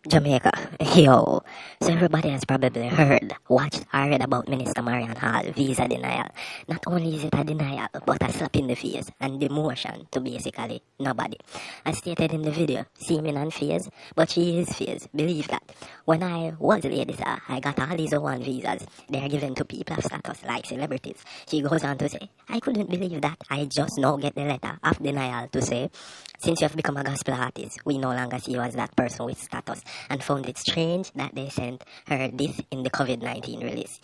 Jamaica. Yo. So everybody has probably heard, watched, or read about Minister Marian Hall visa denial. Not only is it a denial, but a slap in the face and demotion to basically nobody. As stated in the video, seeming unfazed, but she is phased. Believe that. When I was lady sir, I got all these one visas. They are given to people of status like celebrities. She goes on to say, I couldn't believe that. I just now get the letter of denial to say, since you have become a gospel artist, we no longer see you as that person with status, and found it strange that they sent her this in the COVID-19 release.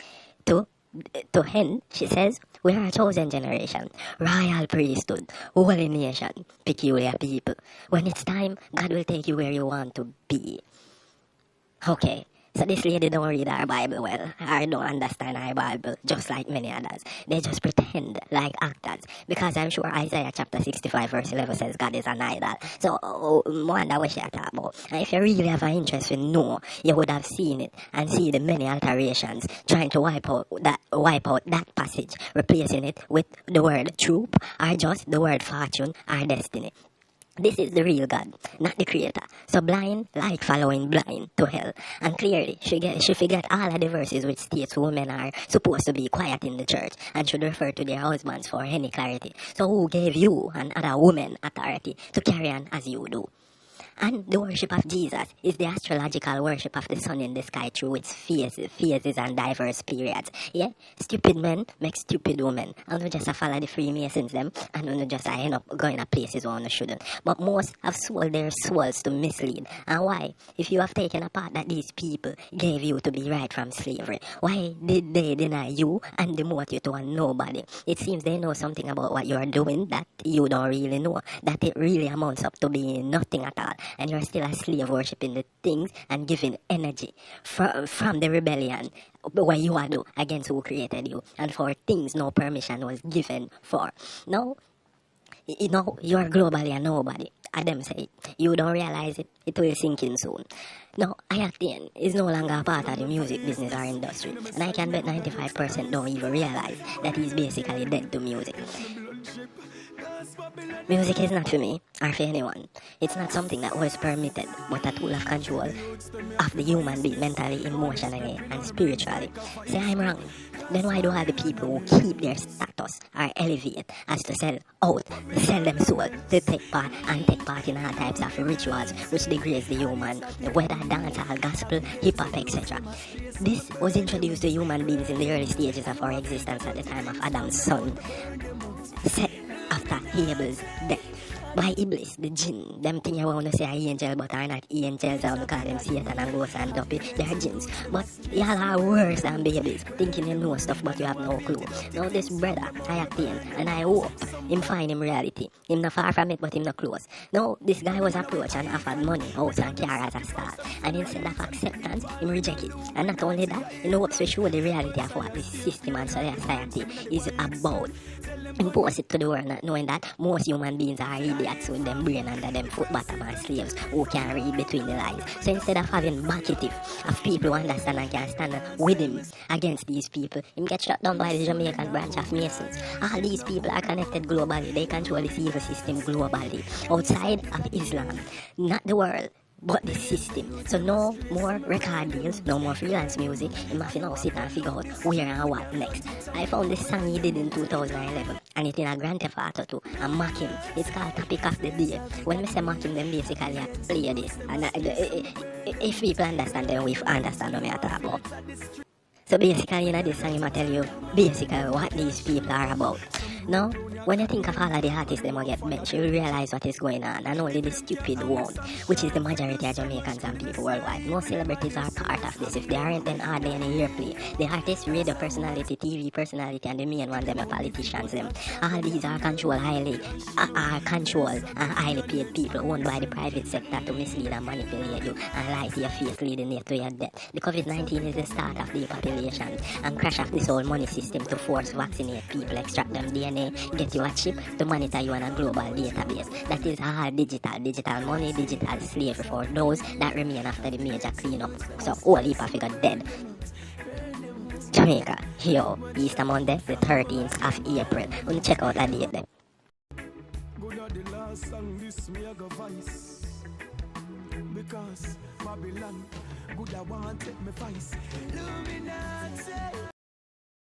To to hen, she says, we are a chosen generation, royal priesthood, holy nation, peculiar people. When it's time, God will take you where you want to be. Okay, so this lady don't read our Bible well, or don't understand our Bible, just like many others. They just pretend like actors, because I'm sure Isaiah chapter 65 verse 11 says God is an idol. So, wonder what she talk about. And if you really have an interest in know, you would have seen it, and see the many alterations, trying to wipe out that passage, replacing it with the word truth, or just the word fortune, or destiny. This is the real God, not the creator. So blind, like following blind to hell. And clearly, she forgot all of the verses which states women are supposed to be quiet in the church and should refer to their husbands for any clarity. So who gave you and other women authority to carry on as you do? And the worship of Jesus is the astrological worship of the sun in the sky through its phases and diverse periods. Yeah, stupid men make stupid women. And we just follow the Freemasons them, and we just end up going to places where we shouldn't. But most have sold their souls to mislead. And why? If you have taken a part that these people gave you to be right from slavery, why did they deny you and demote you to a nobody? It seems they know something about what you are doing that you don't really know, that it really amounts up to being nothing at all, and you're still a slave worshipping the things and giving energy from the rebellion what you are do against who created you, and for things no permission was given for. No, you know, you're globally a nobody. Adam said, you don't realize it, it will sink in soon. Now, Ayatien is no longer a part of the music business or industry, and I can bet 95% don't even realize that he's basically dead to music. Music is not for me, or for anyone. It's not something that was permitted, but a tool of control of the human being mentally, emotionally, and spiritually. Say I'm wrong. Then why do all the people who keep their status or elevate as to sell out, sell them soul to take part in all types of rituals which degrades the human, whether dancehall, gospel, hip-hop, etc. This was introduced to human beings in the early stages of our existence at the time of Adam's son, set after Abel's death by Iblis, the jinn. Them thing you want to say are angel, but are not angels. I want to call them Satan and ghosts and duppy. They're jinns. But y'all are worse than babies, thinking you know stuff but you have no clue. Now this brother, I attain, and I hope him find him reality. Him not far from it, but him not close. Now this guy was approached and offered money, house and car as a start. And instead of acceptance, him reject it. And not only that, he hopes to show the reality of what this system and society is about. Impose it to the world, not knowing that most human beings are idiots with them brain under them foot bottom and slaves who can read between the lines. So instead of having backative of people who understand and can stand with him against these people, him get shut down by the Jamaican branch of Masons. All these people are connected globally. They control this evil system globally. Outside of Islam, not the world, but the system. So no more record deals, no more freelance music. You must now sit and figure out where and what next. I found this song he did in 2011, and it's in a Grand Theft Auto 2, and mock him. It's called Topic of the Day. When we say mock him, then basically I play this. And if people understand, then we understand what I talk about. So basically, in this song, I tell you basically what these people are about. Now, when you think of all of the artists that will get benched, you will realize what is going on, and only the stupid won't, which is the majority of Jamaicans and people worldwide. Most celebrities are part of this. If they aren't, then hardly any airplay. The artists, radio personality, TV personality, and the main one, them are politicians. Them. All these are controlled and highly paid people owned by the private sector to mislead and manipulate you and lie to your face, leading you to your death. The COVID-19 is the start of depopulation and crash of this whole money system to force vaccinate people, extract them DNA, get you a chip to monitor you on a global database. That is all digital money, digital slavery for those that remain after the major cleanup. So all heap of figure dead. Jamaica, here, Easter Monday, the 13th of April. We'll check out that date there. because Babylon good I want take me vice. Illuminati.